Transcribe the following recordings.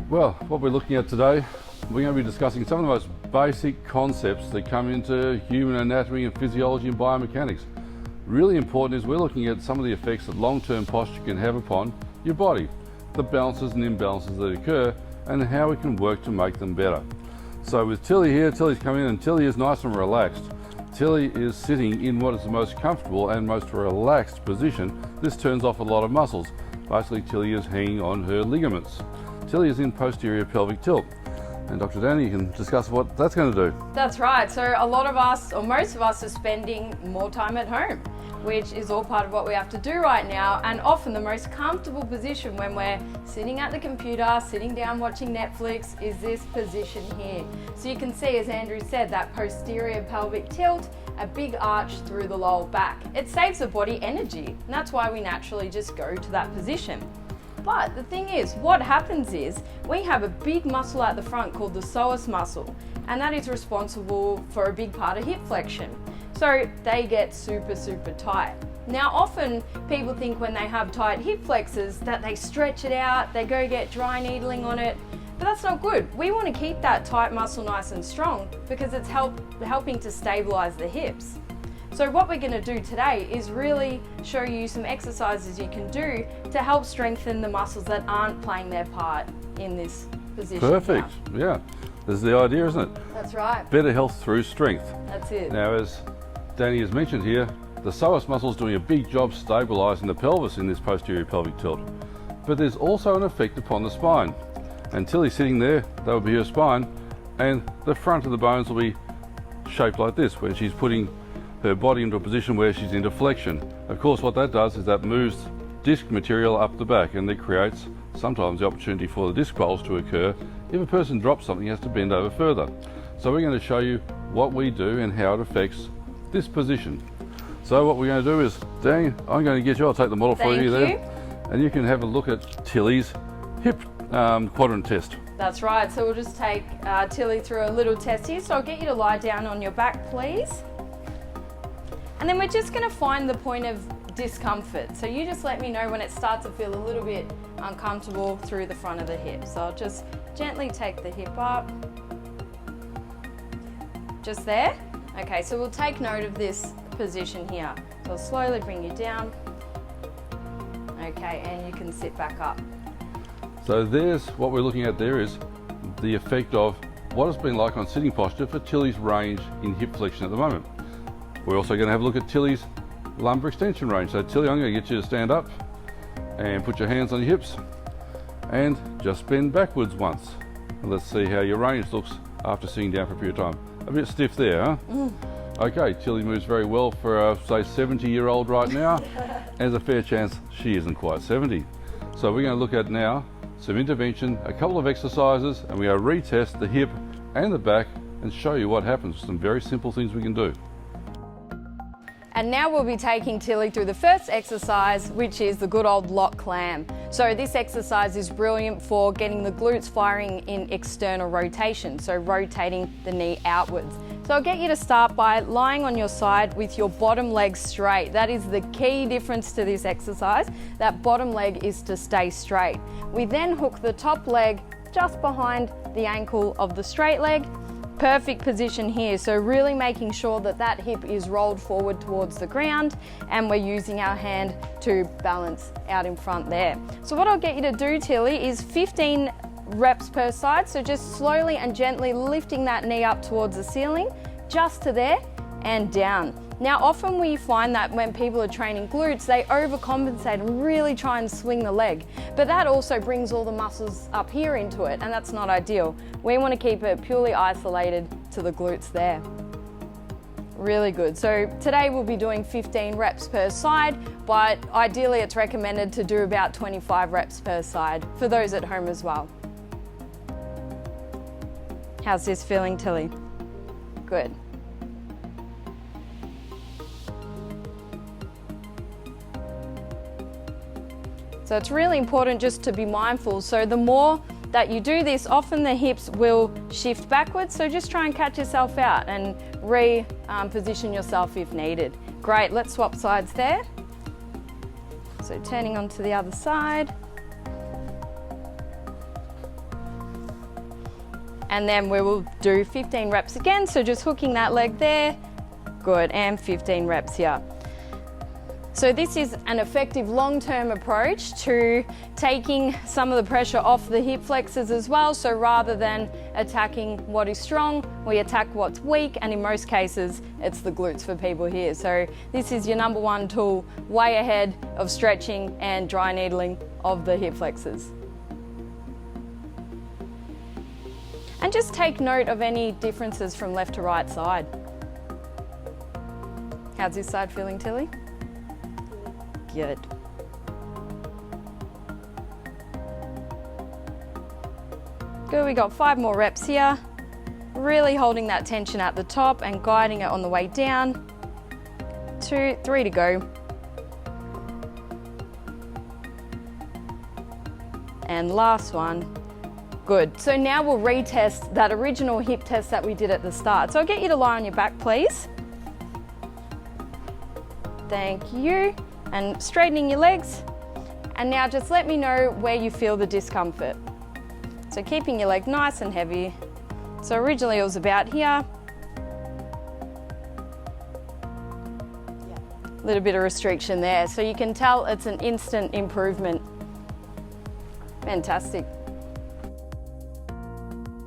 Well, what we're looking at today, we're going to be discussing some of the most basic concepts that come into human anatomy and physiology and biomechanics. Really important is we're looking at some of the effects that long-term posture can have upon your body, the balances and imbalances that occur, and how we can work to make them better. So with Tilly here, Tilly's come in and Tilly is nice and relaxed. Tilly is sitting in what is the most comfortable and most relaxed position. This turns off a lot of muscles. Basically, Tilly is hanging on her ligaments. Tilly is in posterior pelvic tilt. And Dr. Danny, you can discuss what that's going to do. That's right. So a lot of us, or most of us, are spending more time at home, which is all part of what we have to do right now. And often the most comfortable position when we're sitting at the computer, sitting down watching Netflix, is this position here. So you can see, as Andrew said, that posterior pelvic tilt, a big arch through the lower back. It saves the body energy, and that's why we naturally just go to that position. But the thing is, what happens is we have a big muscle at the front called the psoas muscle, and that is responsible for a big part of hip flexion. So they get super tight. Now often people think when they have tight hip flexors that they stretch it out, they go get dry needling on it, but that's not good. We want to keep that tight muscle nice and strong because it's helping to stabilize the hips. So what we're going to do today is really show you some exercises you can do to help strengthen the muscles that aren't playing their part in this position. Perfect, yeah. This is the idea, isn't it? That's right. Better health through strength. That's it. Now, as Danny has mentioned here, the psoas muscle is doing a big job stabilizing the pelvis in this posterior pelvic tilt. But there's also an effect upon the spine. And Tilly's sitting there, that will be her spine, and the front of the bones will be shaped like this, where she's putting her body into a position where she's into flexion. Of course, what that does is that moves disc material up the back, and that creates sometimes the opportunity for the disc bulge to occur. If a person drops something, he has to bend over further. So we're going to show you what we do and how it affects this position. So what we're going to do is, Danny, I'm going to get you, I'll take the model for you there, and you can have a look at Tilly's hip quadrant test. That's right, so we'll just take Tilly through a little test here. So I'll get you to lie down on your back, please. And then we're just going to find the point of discomfort. So you just let me know when it starts to feel a little bit uncomfortable through the front of the hip. So I'll just gently take the hip up. Just there? Okay, so we'll take note of this position here. So I'll slowly bring you down. Okay, and you can sit back up. So there's what we're looking at there is the effect of what it's been like on sitting posture for Tilly's range in hip flexion at the moment. We're also going to have a look at Tilly's lumbar extension range. So Tilly, I'm going to get you to stand up and put your hands on your hips and just bend backwards once. And let's see how your range looks after sitting down for a period of time. A bit stiff there, huh? Okay, Tilly moves very well for a, say, 70-year-old right now. There's a fair chance she isn't quite 70. So we're going to look at now some intervention, a couple of exercises, and we're going to retest the hip and the back and show you what happens. Some very simple things we can do. And now we'll be taking Tilly through the first exercise, which is the good old lock clam. So this exercise is brilliant for getting the glutes firing in external rotation, so rotating the knee outwards. So I'll get you to start by lying on your side with your bottom leg straight. That is the key difference to this exercise. That bottom leg is to stay straight. We then hook the top leg just behind the ankle of the straight leg. Perfect position here, so really making sure that that hip is rolled forward towards the ground and we're using our hand to balance out in front there. So what I'll get you to do, Tilly, is 15 reps per side, so just slowly and gently lifting that knee up towards the ceiling, just to there and down. Now often we find that when people are training glutes, they overcompensate and really try and swing the leg, but that also brings all the muscles up here into it, and that's not ideal. We want to keep it purely isolated to the glutes there. Really good. So today we'll be doing 15 reps per side, but ideally it's recommended to do about 25 reps per side for those at home as well. How's this feeling, Tilly? Good. So it's really important just to be mindful. So the more that you do this, often the hips will shift backwards. So just try and catch yourself out and reposition yourself if needed. Great, let's swap sides there. So turning onto the other side. And then we will do 15 reps again. So just hooking that leg there. Good, and 15 reps here. So this is an effective long-term approach to taking some of the pressure off the hip flexors as well. So rather than attacking what is strong, we attack what's weak, and in most cases, it's the glutes for people here. So this is your number one tool, way ahead of stretching and dry needling of the hip flexors. And just take note of any differences from left to right side. How's this side feeling, Tilly? Good. Good, we got 5 more reps here. Really holding that tension at the top and guiding it on the way down. 2, 3 to go. And last one. Good. So now we'll retest that original hip test that we did at the start. So I'll get you to lie on your back, please. Thank you. And straightening your legs. And now just let me know where you feel the discomfort. So keeping your leg nice and heavy. So originally it was about here. A little bit of restriction there. So you can tell it's an instant improvement. Fantastic.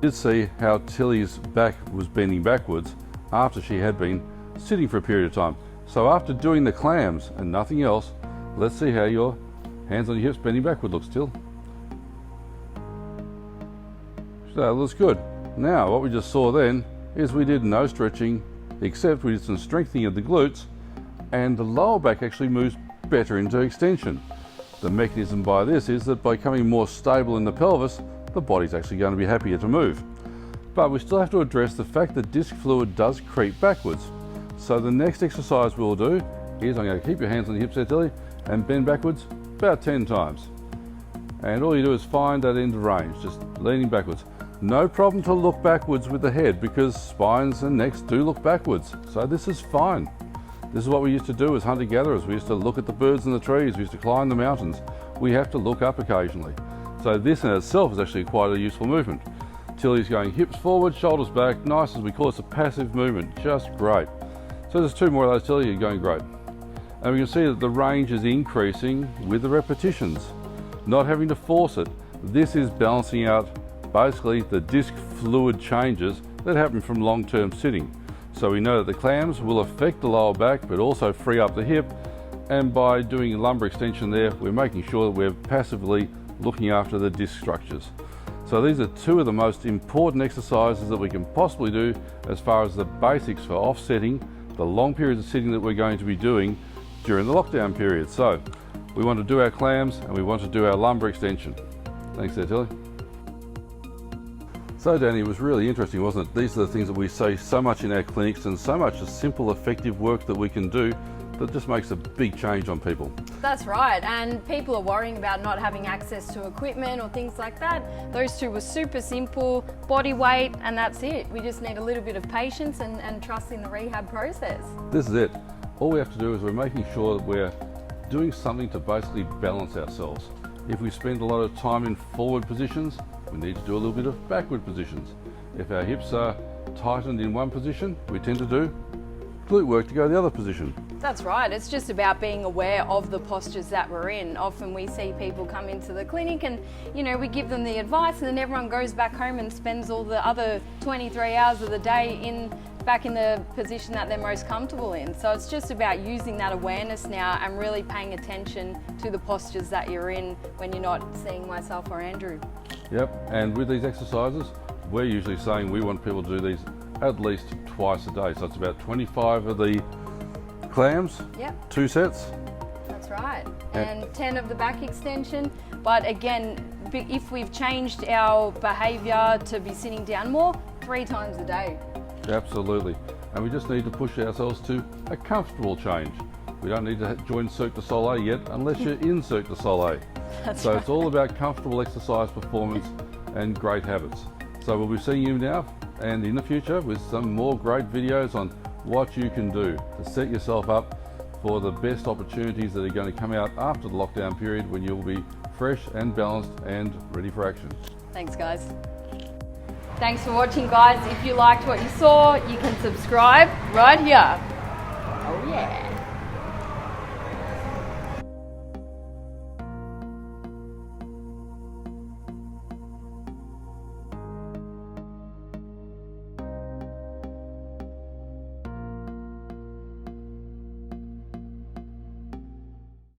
Did see how Tilly's back was bending backwards after she had been sitting for a period of time. So after doing the clams and nothing else, let's see how your hands on your hips bending backward looks, Till. So that looks good. Now what we just saw then is we did no stretching, except we did some strengthening of the glutes, and the lower back actually moves better into extension. The mechanism by this is that by becoming more stable in the pelvis, the body's actually going to be happier to move. But we still have to address the fact that disc fluid does creep backwards. So the next exercise we'll do is, I'm going to keep your hands on the hips there, Tilly, and bend backwards about 10 times. And all you do is find that end of range, just leaning backwards. No problem to look backwards with the head, because spines and necks do look backwards. So this is fine. This is what we used to do as hunter-gatherers. We used to look at the birds in the trees. We used to climb the mountains. We have to look up occasionally. So this in itself is actually quite a useful movement. Tilly's going hips forward, shoulders back, nice, as we call it, a passive movement, just great. So there's 2 more of those, Tilly, you're going great. And we can see that the range is increasing with the repetitions, not having to force it. This is balancing out basically the disc fluid changes that happen from long-term sitting. So we know that the clams will affect the lower back, but also free up the hip. And by doing lumbar extension there, we're making sure that we're passively looking after the disc structures. So these are 2 of the most important exercises that we can possibly do as far as the basics for offsetting the long periods of sitting that we're going to be doing during the lockdown period. So we want to do our clams and we want to do our lumbar extension. Thanks there, Tilly. So Danny, it was really interesting, wasn't it? These are the things that we say so much in our clinics, and so much of simple, effective work that we can do that just makes a big change on people. That's right, and people are worrying about not having access to equipment or things like that. Those 2 were super simple, body weight, and that's it. We just need a little bit of patience and trust in the rehab process. This is it. All we have to do is we're making sure that we're doing something to basically balance ourselves. If we spend a lot of time in forward positions, we need to do a little bit of backward positions. If our hips are tightened in one position, we tend to do glute work to go the other position. That's right, it's just about being aware of the postures that we're in. Often we see people come into the clinic and, you know, we give them the advice, and then everyone goes back home and spends all the other 23 hours of the day back in the position that they're most comfortable in. So it's just about using that awareness now and really paying attention to the postures that you're in when you're not seeing myself or Andrew. Yep, and with these exercises, we're usually saying we want people to do these at least twice a day. So it's about 25 of the clams, yep. 2 sets. That's right, and 10 of the back extension. But again, if we've changed our behaviour to be sitting down more, 3 times a day. Absolutely, and we just need to push ourselves to a comfortable change. We don't need to join Cirque du Soleil yet unless you're in Cirque du Soleil. So right. It's all about comfortable exercise performance and great habits. So we'll be seeing you now and in the future with some more great videos on what you can do to set yourself up for the best opportunities that are going to come out after the lockdown period, when you'll be fresh and balanced and ready for action. Thanks, guys. Thanks for watching, guys. If you liked what you saw, you can subscribe right here. Oh yeah.